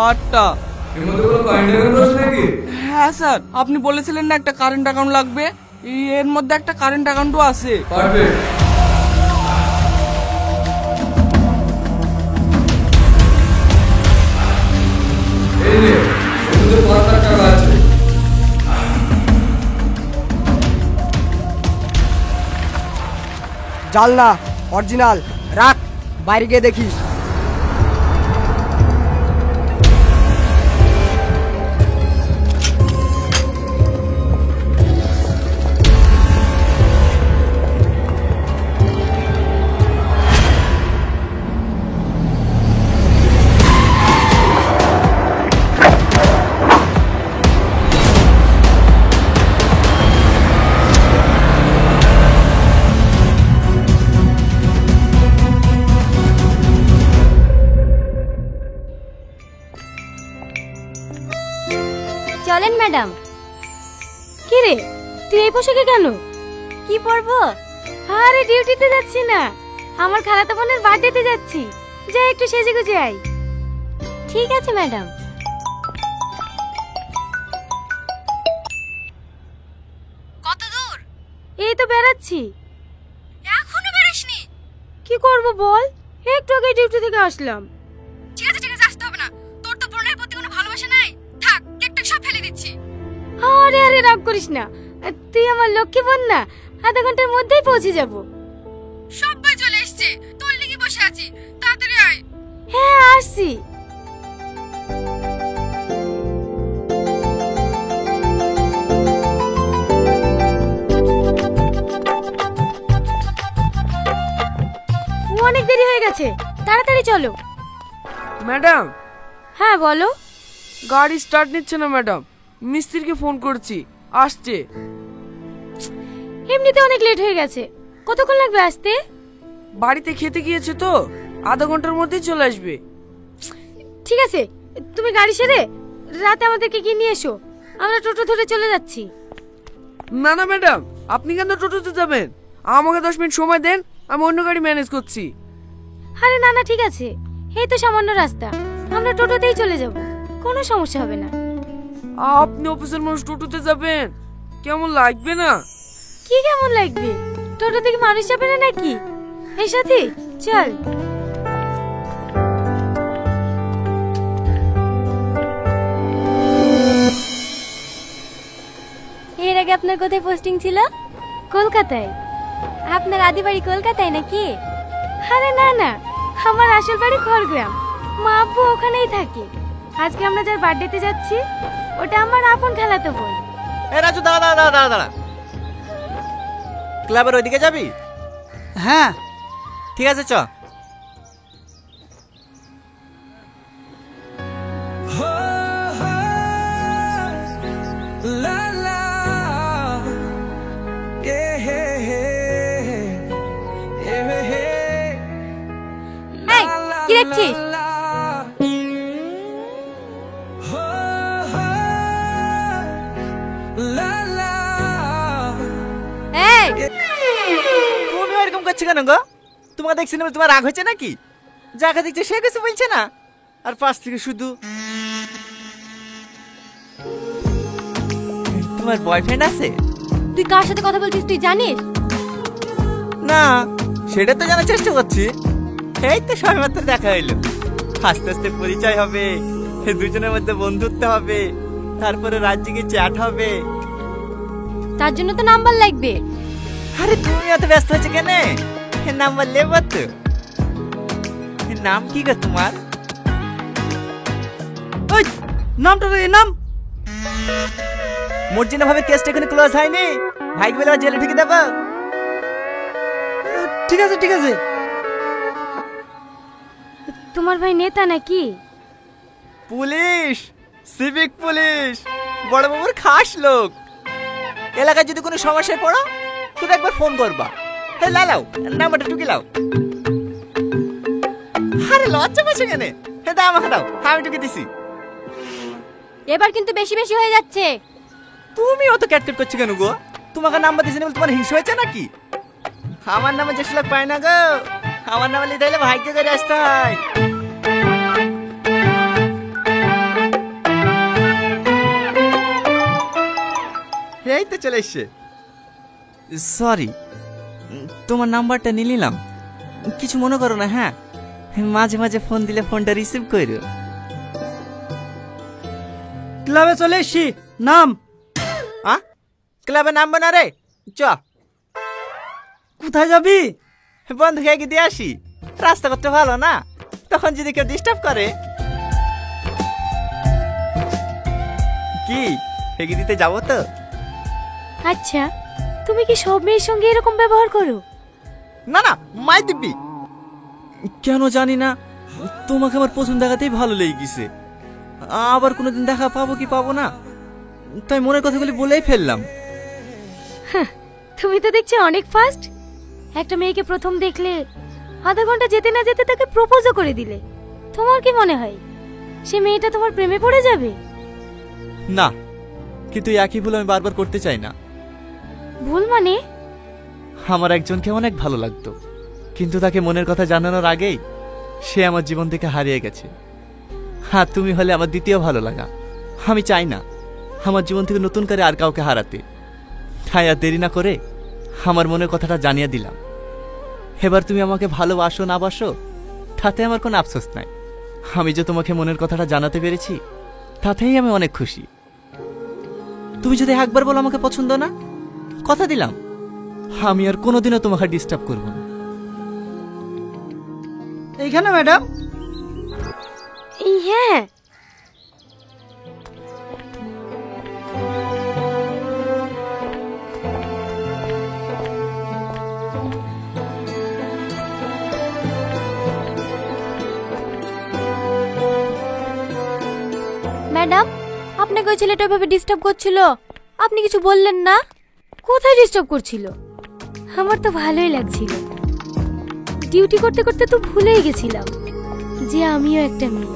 8টা। এর মধ্যে কোনো কারেন্ট অ্যাকাউন্ট আছে নাকি? হ্যাঁ স্যার, আপনি বলেছিলেন না একটা কারেন্ট অ্যাকাউন্ট লাগবে, এর মধ্যে একটা কারেন্ট অ্যাকাউন্টও আছে। পারফেক্ট। এই নে, এর মধ্যে 5 লাখ টাকা আছে। জাল না, অরিজিনাল রাখ, বাইরে গিয়ে দেখি। চলেন ম্যাডাম। কি রে, তুই এই পোশাকে কেন? কি পরবো? আরে ডিউটিতে যাচ্ছি না, আমার খালাতো বোনের বার্থডেতে যাচ্ছি। যাই একটু সেজে গুজে আই। ঠিক আছে ম্যাডাম। কত দূর? এই তো বেরাচ্ছি। এখনো বেরাসনি? কি করব বল, একটু আগে ডিউটি থেকে আসলাম। ঠিক আছে ঠিক আছে, আসতে হবে না। তোর তো বোনের প্রতি কোনো ভালোবাসা নাই। থাক, কেকটা সব ফেলে দিচ্ছি। আরে আরে রাগ করিস না, তুই আমার লক্ষ্মী বোন না, আধা ঘন্টার মধ্যেই পৌঁছে যাব। সবাই চলে এসেছে, তোর লাগি বসে আছি, তাড়াতাড়ি আয়। হ্যাঁ আসছি। অনেক দেরি হয়ে গেছে, তাড়াতাড়ি চলো। ম্যাডাম। হ্যাঁ বলো। গাড়ি স্টার্ট নিচ্ছে না ম্যাডাম, মিস্ত্রিকে ফোন করছি, আসছে। এমনিতে অনেক লেট হয়ে গেছে, কতক্ষণ লাগবে আসতে? বাড়িতে খেতে গিয়েছে তো, আধা ঘন্টার মধ্যেই চলে আসবে। ঠিক আছে, তুমি গাড়ি সেরে রাতে আমাদেরকে গিয়ে নিয়ে এসো, আমরা টোটো ধরে চলে যাচ্ছি। না না ম্যাডাম, আপনি কেন টোটোতে যাবেন? আমাকে 10 মিনিট সময় দেন, আমি অন্য গাড়ি ম্যানেজ করছি। আরে না না ঠিক আছে, এই তো সামান্য রাস্তা, আমরা টোটোতেই চলে যাব, কোনো সমস্যা হবে না। আপনি অফিসের মানুষ টোটোতে যাবেন, কেমন লাগবে না? কি কেমন লাগবে? টোটো থেকে মানুষ যাবে না নাকি? এই সাথী চল। এর আগে আপনার কোথায় পোস্টিং ছিল? কলকাতায়। আপনার আদি বাড়ি কলকাতায় নাকি? আরে না না, আমার আসল বাড়ি খড়গ্রাম, মা আব্বু ওখানেই থাকে। আজকে আমরা যার বার্থডেতে যাচ্ছি, ওটা আমার আপন খালাতো বোন। এ রাজু, দাঁড়া দাঁড়া দাঁড়া দাঁড়া দাঁড়া। ক্লাবের ওইদিকে যাবি? হ্যাঁ ঠিক আছে, চ। এই, কি দেখছিস? এই, তুমি এরকম করছো কেন গো? তোমাকে দেখছি না, তোমার রাগ হয়েছে নাকি? যাকে দেখছে সে কিছু বলছে না, আর পাশ থেকে শুধু তোমার বয়ফ্রেন্ড আছে? তুই কার সাথে কথা বলছিস তুই জানিস? না, সেটা তো জানার চেষ্টা করছি। এই তো সবেমাত্র দেখা হইলো, আস্তে আস্তে পরিচয় হবে, দুজনের মধ্যে বন্ধুত্ব হবে, তারপরে রাত জেগে চ্যাট হবে। তার জন্য তো নাম্বার লাগবে। আরে তুমি এত ব্যস্ত হচ্ছে কেন? নাম্বার লেবো তো। নাম কি গো তোমার? ওই নামটা তো, এই নাম। মর্জিনা ভাবে কেসটা এখানে ক্লোজ হয়নি, ভাইকে বলে জেলে ঢুকে দেবো। ঠিক আছে ঠিক আছে। তোমার ভাই নেতা নাকি? পুলিশ, সিভিক পুলিশ, বড় বাবুর খাস লোক। এলাকায় যদি কোনো সমস্যায় পড়ো, শুধু একবার ফোন করবা। হে লাও, নাম্বারটা টুকি লাও। আরে লজ্জা পাচ্ছে কেন? হে দাও, আমাকে দাও, আমি টুকি দিছি। এবার কিন্তু বেশি বেশি হয়ে যাচ্ছে। তুমি অত ক্যাটকেট করছো কেন গো? তোমাকে নাম্বার দিছি না বলে তোমার হিংসা হয়েছে নাকি? আমার নামে যে লোক পায় না গো, আমার নামে লিখে দিলে ভাগ্য করে আসতে হয়। এই তো চলে এসছে। সরি, তোমার নাম্বারটা নিয়ে নিলাম, কিছু মনে করো না। হ্যাঁ, মাঝে মাঝে ফোন দিলে ফোনটা রিসিভ করো। ক্লাবে চলে এসছি, নাম। ক্লাবে নামবো না রে, চ। কোথায় যাবি? বন্ধুকে এগিয়ে দিয়ে আসি, রাস্তা করতে ভালো না, তখন যদি কেউ ডিস্টার্ব করে। কি এগিয়ে দিতে যাবো তো? আচ্ছা, তুমি কি সব মেয়ের সঙ্গে এরকম ব্যবহার করো? না না, মাই দিব্যি। কেন জানি না, তোমাকে আমার প্রথম দেখাতেই ভালো লেগে গেছে। আবার কোনোদিন দেখা পাবো কি পাবো না, তাই মনের কথাগুলি বলেই ফেললাম। তুমি তো দেখছি অনেক ফাস্ট। একটা মেয়েকে প্রথম দেখলে আধা ঘন্টা যেতে না যেতে তাকে প্রপোজও করে দিলে। তোমার কি মনে হয় সে মেয়েটা তোমার প্রেমে পড়ে যাবে? না, কিন্তু একই ভুল আমি বারবার করতে চাই না। ভুল মানে? আমার একজনকে অনেক ভালো লাগতো, কিন্তু তাকে মনের কথা জানানোর আগেই সে আমার জীবন থেকে হারিয়ে গেছে। হ্যাঁ, তুমি হলে আমার দ্বিতীয় ভালো লাগা। আমি চাই না আমার জীবন থেকে নতুন করে আর কাউকে হারাতে। তাই আর দেরি না করে আমার মনের কথাটা জানিয়ে দিলাম। এবার তুমি আমাকে ভালোবাসো না বাসো তাতে আমার কোনো আফসোস নাই। আমি যে তোমাকে মনের কথাটা জানাতে পেরেছি তাতেই আমি অনেক খুশি। তুমি যদি একবার বলো আমাকে পছন্দ না, কথা দিলাম আমি আর কোনোদিনও তোমাকে ডিস্টার্ব করব না। এইখানে ম্যাডাম? হ্যাঁ। ম্যাডাম, আপনাকে ওই ছেলেটা ভাবে ডিস্টার্ব করছিল, আপনি কিছু বললেন না? কোথায় ডিস্টার্ব করছিল? আমার তো ভালোই লাগছিল। ডিউটি করতে করতে তো ভুলেই গেছিলাম যে আমিও একটা মেয়ে।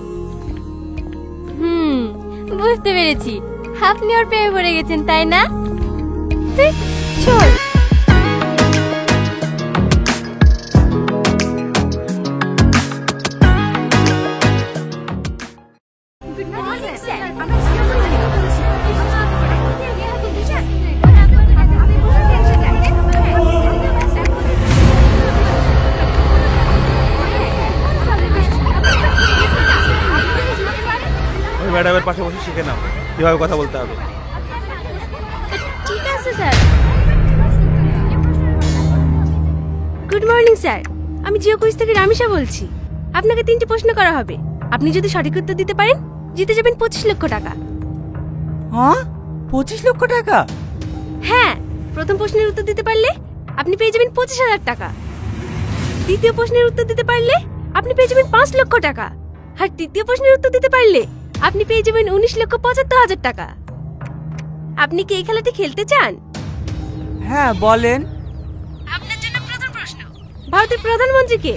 বুঝতে পেরেছি, আপনি ওর প্রেমে পড়ে গেছেন, তাই না? চল। ম্যাডামের পাশে বসে শিখে নাও কিভাবে কথা বলতে হবে। ঠিক আছে স্যার। গুড মর্নিং স্যার, আমি জিও কুইজ থেকে রামিশা বলছি। আপনাকে 3টি প্রশ্ন করা হবে, আপনি যদি সঠিক উত্তর দিতে পারেন জিতে যাবেন 25 লক্ষ টাকা। হ্যাঁ, 25 লক্ষ টাকা? হ্যাঁ, প্রথম প্রশ্নের উত্তর দিতে পারলে আপনি পেয়ে যাবেন 25,000 টাকা। দ্বিতীয় প্রশ্নের উত্তর দিতে পারলে আপনি পেয়ে যাবেন 5 লক্ষ টাকা। আর তৃতীয় প্রশ্নের উত্তর দিতে পারলে আপনি পেয়ে যাবেন 19,75,000 টাকা। আপনি কি এই খেলাটি খেলতে চান? হ্যাঁ, বলেন। আপনার জন্য প্রথম প্রশ্ন, ভারতের প্রধানমন্ত্রী কে?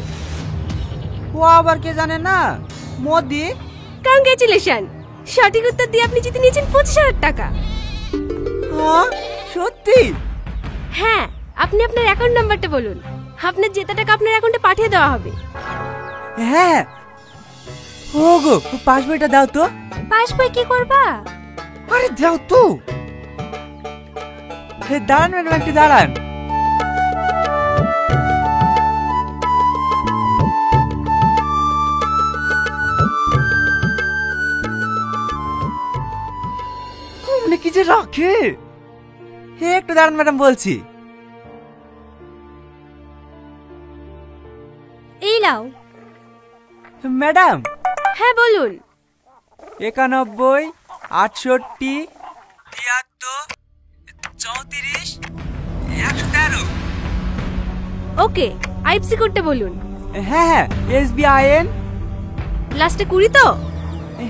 ও আবার কে জানে না? মোদি। কংগ্রেচুলেশন, সঠিক উত্তর দিয়ে আপনি জিতে নিয়েছেন 25,000 টাকা। হ্যাঁ, সত্যি? হ্যাঁ, আপনি আপনার অ্যাকাউন্ট নাম্বারটা বলুন, আপনার জেতা টাকা আপনার অ্যাকাউন্টে পাঠিয়ে দেওয়া হবে। হ্যাঁ। ওগো, পাস বইটা দাও তো। পাস বই কি করবা? আরে দাও তো। দাঁড়ান ম্যাডাম, একটু দাঁড়ান। কি যে রাখে। একটু দাঁড়ান ম্যাডাম, বলছি। এই নাও। ম্যাডাম। হ্যাঁ বলুন। 91, 68, 73, 34, 113। ওকে, আইএফসি কোডটা বলুন। হ্যাঁ হ্যাঁ, SBIN। লাস্টে 20 তো?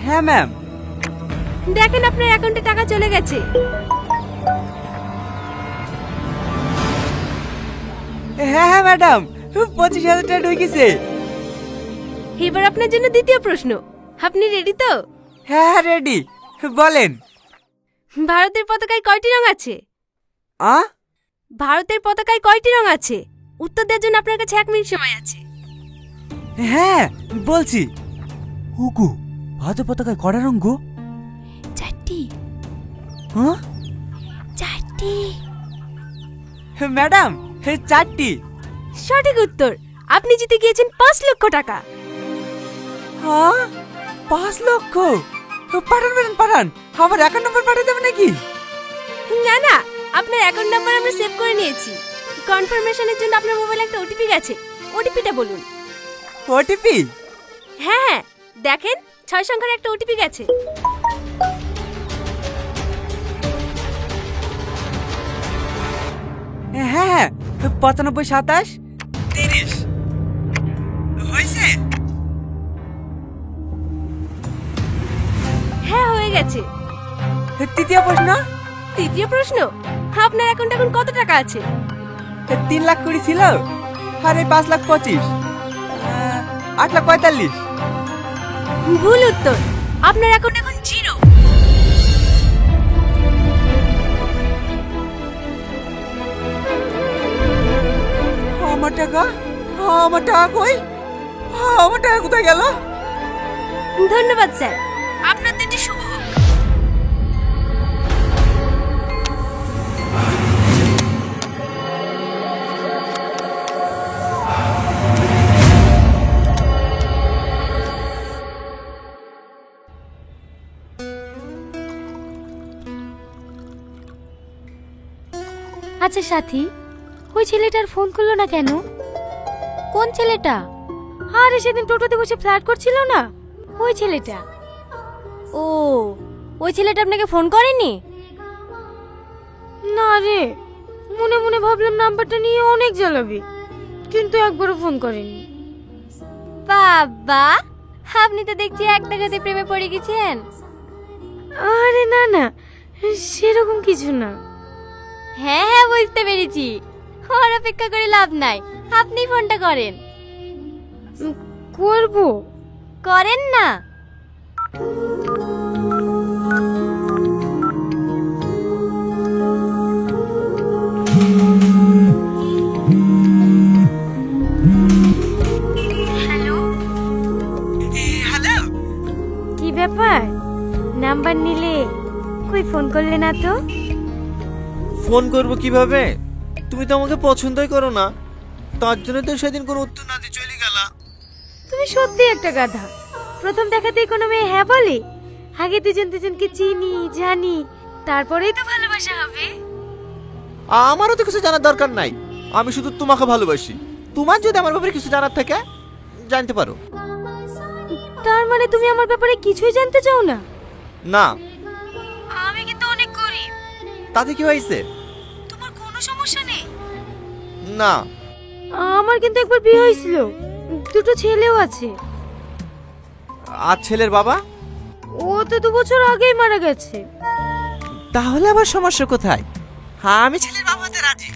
হ্যাঁ ম্যাম। দেখেন আপনার অ্যাকাউন্টে টাকা চলে গেছে। হ্যাঁ হ্যাঁ ম্যাডাম, 25,000 টাকা ঢুকেছে। এবার আপনার জন্য দ্বিতীয় প্রশ্ন, আপনি রেডি তো? হ্যাঁ হ্যাঁ রেডি, বলেন। ভারতের পতাকায় কয়টি রং আছে? ভারতের পতাকায় কয়টি রং আছে? উত্তর দেওয়ার জন্য আপনার কাছে 1 মিনিট সময় আছে। হ্যাঁ বলছি। ওগো, ভারতের পতাকায় কয়টা রং গো? 4টি। হ্যাঁ, 4টি। কয়টি? ম্যাডাম 4টি। সঠিক উত্তর। আপনি জিতে গিয়েছেন 5 লক্ষ টাকা। হ্যাঁ 5 লক্ষ? পাঠান ম্যাডাম পাঠান, আমার অ্যাকাউন্ট নাম্বার পাঠিয়ে দেবেন নাকি? না না, আপনার অ্যাকাউন্ট নাম্বার আমরা সেভ করে নিয়েছি। কনফার্মেশনের জন্য আপনার মোবাইলে একটা ওটিপি গেছে, ওটিপিটা বলুন। ওটিপি? হ্যাঁ হ্যাঁ, দেখেন 6 সংখ্যার একটা ওটিপি গেছে। হ্যাঁ 95 27 30 হয়েছে? হ্যাঁ হয়ে গেছে। তৃতীয় প্রশ্ন। তৃতীয় প্রশ্ন, আপনার অ্যাকাউন্টে এখন কত টাকা আছে? 3 লাখ করে ছিল, আর এই 5 লাখ 25, 8 লাখ 45। ভুল উত্তর, আপনার অ্যাকাউন্ট এখন 0। আমার টাকা কই? আমার টাকা কোথায় গেল? ধন্যবাদ স্যার, আপনার দিনটি শুভ হোক। আচ্ছা সাথী, ওই ছেলেটার ফোন করলো না কেন? কোন ছেলেটা? আরে সেদিন টোটোতে বসে ফ্ল্যাট করছিল না, ওই ছেলেটা। ও, ওই ছেলেটা আপনাকে ফোন করেনি? না রে, মনে মনে ভাবলাম নাম্বারটা নিয়ে অনেক জ্বালাবি, কিন্তু একবারও ফোন করেনি। বাবা, আপনি তো দেখছি এক দেখাতে প্রেমে পড়ে গেছেন। আরে না না, সেরকম কিছু না। হ্যাঁ হ্যাঁ, বুঝতে পেরেছি। ওর অপেক্ষা করে লাভ নাই, আপনি ফোনটা করেন। করব? করেন না। হ্যালো হ্যালো, কি ব্যাপার, নাম্বার নিলে কই ফোন করলে না তো? ফোন করব কিভাবে? তুমি তো আমাকে পছন্দই করো না, তার জন্য তো সেদিন কোনো উত্তর না দিয়ে চলে গেলা। তুমি সত্যি একটা গাধা। প্রথম দেখাতেই কোনো মেয়ে হ্যাঁ বলে? আগে দুজন দুজনকে চিনি জানি, তারপরেই তো ভালোবাসা হবে। আমারও তো কিছু জানার দরকার নাই, আমি শুধু তোমাকে ভালোবাসি। তোমার যদি আমার ব্যাপারে কিছু জানার থাকে জানতে পারো। তার মানে তুমি আমার ব্যাপারে কিছুই জানতে চাও না? না। আমি কিন্তু অনেক গরিব। তাতে কি হয়েছে? তোমার কোনো সমস্যা নেই? না। আমার কিন্তু একবার বিয়ে হয়েছিল, 2টো ছেলেও আছে। আর ছেলের বাবা? ও তো 2 বছর আগেই মারা গেছে। তাহলে আবার সমস্যা কোথায়? হ্যাঁ, আমি ছেলের বাবা হতে রাজি,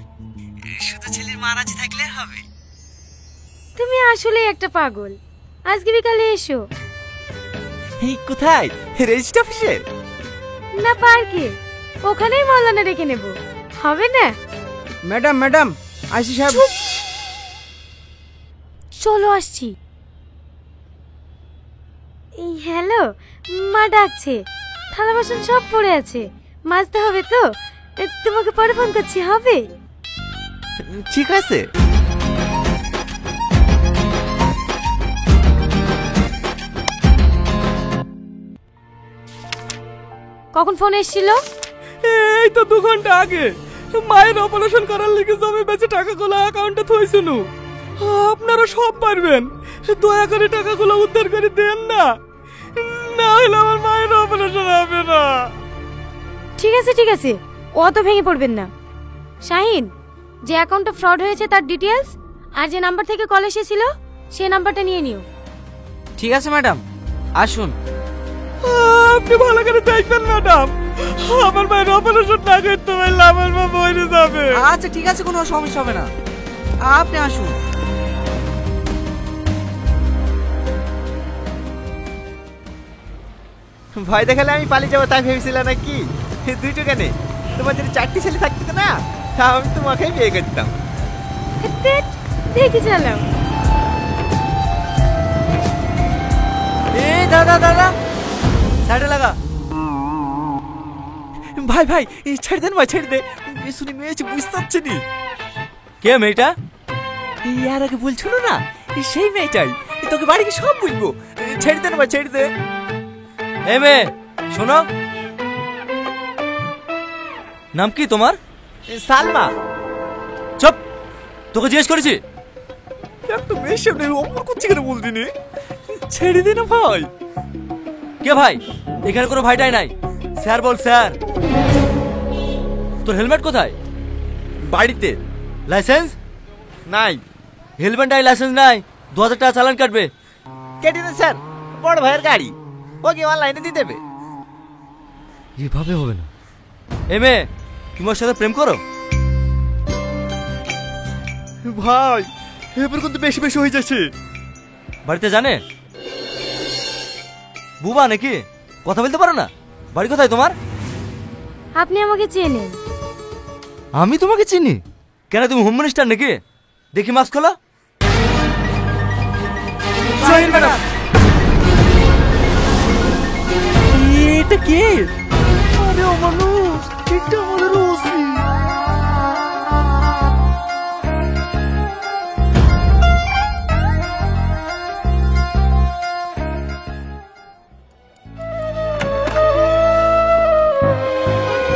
শুধু ছেলের মা রাজি থাকলে হবে। তুমি আসলে একটা পাগল। আজকে বিকালে এসো। এই কোথায়? রেজিস্ট্রি অফিসে? না, পার্কে। ওখানেই মাওলানা রেখে নেব, হবে না? ম্যাডাম আইসি সাহেব। চলো আসছি। এই হ্যালো, মা ডাকছে, থালা বাসন সব পড়ে আছে, মাজতে হবে তো। তোমাকে পরে ফোন করছি, হবে? ঠিক আছে। কখন ফোন এসেছিল? এই তো 2 ঘন্টা আগে। মায়ের অপারেশন করার লিগে জমি বেচে টাকাগুলো অ্যাকাউন্টে থইছিল। আপনারা সব পারবেন, দয়া করে টাকাগুলো উদ্ধার করে দেন না, না হলে আমার মায়ের অপারেশন হবে না। ঠিক আছে, অত ভেঙে পড়বেন না। শাহিন, যে অ্যাকাউন্টটা ফ্রড হয়েছে তার ডিটেইলস আর যে নাম্বার থেকে কল এসেছিল সেই নাম্বারটা নিয়ে নিও। ঠিক আছে ম্যাডাম, আসুন। আপনি ভালো করে দেখবেন ম্যাডাম, আমার মায়ের অপারেশন না করতে পারলে আমার মা মরে যাবে। আচ্ছা ঠিক আছে, কোনো সমস্যা হবে না, আপনি আসুন। ভয় দেখালে আমি পালিয়ে যাবো তাই ভেবেছিলাম নাকি? 2টো কেন? তোমার যদি 4টি ছেলে থাকতো না, আমি তোমাকেই বিয়ে করতাম। দেখি চালাও। এই দাদা সাইডে লাগা। ভাই ছেড়ে দেন ভাই, ছেড়ে দে, মেয়ে শুনে মেয়েছে বুঝতে পারছি নি। কে মেয়েটা? ইয়ার আগে বলছিল না সেই মেয়েটাই, তোকে বাড়ি গিয়ে সব বলবো। ছেড়ে দে না ভাই, ছেড়ে দে। এই মেয়ে শোনো, নাম কি তোমার? সালমা। চুপ, তোকে জিজ্ঞেস করেছি। একটা মেয়ের সামনে অপমান করছি কেন বলতি নি? ছেড়ে দে না ভাই। কে ভাই? এখানে কোনো ভাইটাই নাই। স্যার বল স্যার। তোর হেলমেট কোথায়? বাড়িতে। লাইসেন্স নাই। হেলমেট নাই, লাইসেন্স নাই, 2000 টাকা চালান কাটবে। কেটে দে স্যার, বড় ভাইয়ের গাড়ি, ওকে অনলাইনে দিয়ে দেবে। এভাবে হবে না। এ মেয়ে, তুমি ওর সাথে প্রেম করো? ভাই এবার কিন্তু বেশি বেশি হয়ে যাচ্ছে। বাড়িতে জানে? বুবা নাকি? কথা বলতে পারো না? বাড়ি কোথায় তোমার? আপনি আমাকে চেনেন? আমি তোমাকে চিনি? কেন, তুমি হোম মিনিস্টার নাকি? দেখি মাস্ক খোলো। Join madam. এটা কে? আরে ও মানুষ, এটা আমাদের ওসি।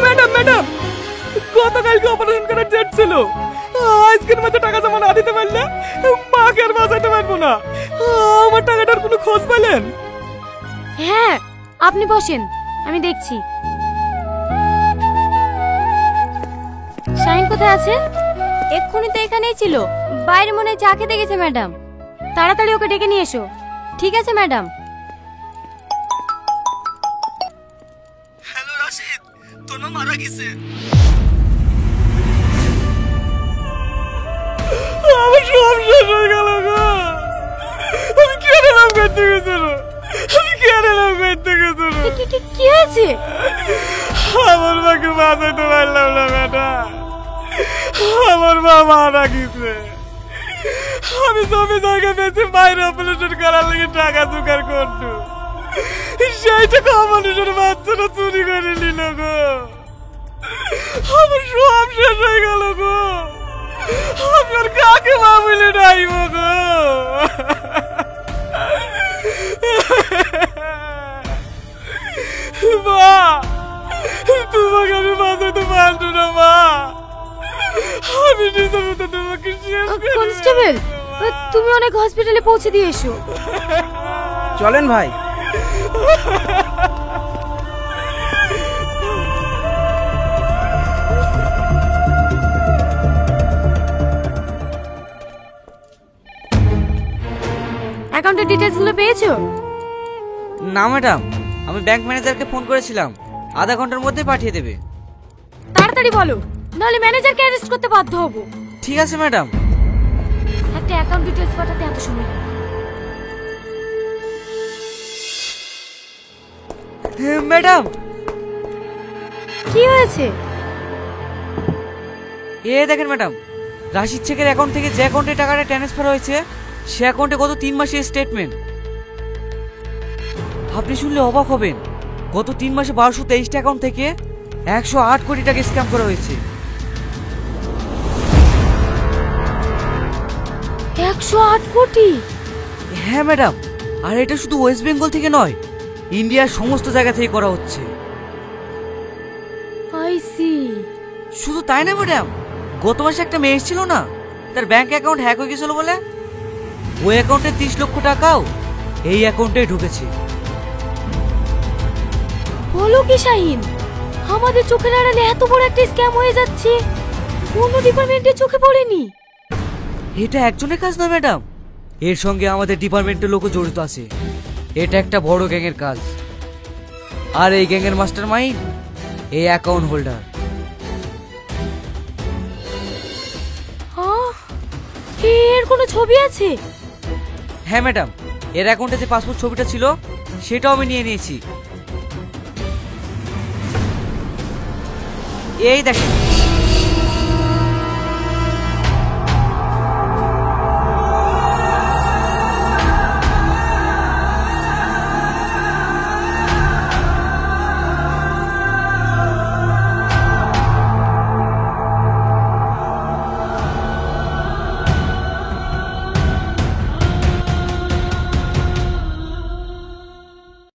ম্যাডাম ম্যাডাম, গতকালকে অপারেশন করার ডেট ছিল। আজকের মধ্যে টাকা জমা না দিতে পারলে মাকে আর বাঁচাতে পারবো না। আমার টাকাটার কোনো খোঁজ পেলেন? হ্যাঁ, আপনি বসেন, আমি দেখছি। শাহিন কোথায় আছে? এক্ষুনি তো এখানেই ছিল, বাইরে মনে হয় চা খেতে গেছে ম্যাডাম। তাড়াতাড়ি ওকে ডেকে নিয়ে এসো। ঠিক আছে ম্যাডাম। হ্যালো রাশিদ, তোর মা মারা গেছে। আমার সব শেষ হয়ে গেল গো। আমি কেন নাম করতে গেছিল? আমি কেন নাম করতে গেছিল? কি হয়েছে? আমার মাকে বাঁচাতে পারলাম না ম্যাডাম। আমার মা মারা গেছে। আমি জমি জায়গা বেঁচে বাইরে অপারেশন করার লেগে টাকা জোগাড় করতো। সেই টাকা মানুষের বাচ্চারা চুরি করে নিল গো। আমার সব শেষ হয়ে গেল গো। আপনার কাকে মা বলে ডাইব গো? মা, তোমাকে আমি বাঁচাতে পারতো না মা। আমি নিজের মতো তোমাকে শেষ করে কনস্টেবল, তুমি অনেক হসপিটালে পৌঁছে দিয়ে এসো। চলেন ভাই। অ্যাকাউন্টের ডিটেইলস গুলো পেয়েছো? না ম্যাডাম, আমি ব্যাংক ম্যানেজারকে ফোন করেছিলাম, আধা ঘন্টার মধ্যে পাঠিয়ে দেবে। তাড়াতাড়ি বলো, নাহলে ম্যানেজারকে অ্যারেস্ট করতে বাধ্য হব। ঠিক আছে ম্যাডাম। একটা অ্যাকাউন্ট ডিটেইলস পাঠাতে এত সময় লাগে? ম্যাডাম, কি হয়েছে? দেখেন ম্যাডাম, রাশিদ শেখের অ্যাকাউন্ট থেকে যে অ্যাকাউন্টে টাকাটা ট্রান্সফার হয়েছে সে অ্যাকাউন্টে গত 3 মাসের স্টেটমেন্ট। আপনি শুনলে অবাক হবেন, গত 3 মাসে 1223টা অ্যাকাউন্ট থেকে 108 কোটি টাকা স্ক্যাম করা হয়েছে। 108 কোটি? হ্যাঁ ম্যাডাম, আর এটা শুধু ওয়েস্ট বেঙ্গল থেকে নয়, ইন্ডিয়ার সমস্ত জায়গা থেকে করা হচ্ছে। I see. শুধু তাই না ম্যাডাম, গত মাসে একটা মেয়ে ছিল না, তার ব্যাংক অ্যাকাউন্ট হ্যাক হয়ে গেছিল বলে ওই অ্যাকাউন্টে 30 লক্ষ টাকাও এই অ্যাকাউন্টে ঢুকেছে। বলো কি শাহিন, আমাদের চোখের আড়ালে এত বড় একটা স্ক্যাম হয়ে যাচ্ছে, কোন ডিপার্টমেন্টের চোখে পড়েনি? এটা একজনের কাজ নয় ম্যাডাম, এর সঙ্গে আমাদের ডিপার্টমেন্টের লোকও জড়িত আছে। এটা একটা বড় গ্যাংয়ের কাজ, আর এই গ্যাংয়ের মাস্টারমাইন্ড এই অ্যাকাউন্ট হোল্ডার। এর কোনো ছবি আছে? হ্যাঁ ম্যাডাম, এর অ্যাকাউন্টে যে পাসপোর্ট ছবিটা ছিল সেটাও আমি নিয়ে নিয়েছি। এই দেখেন।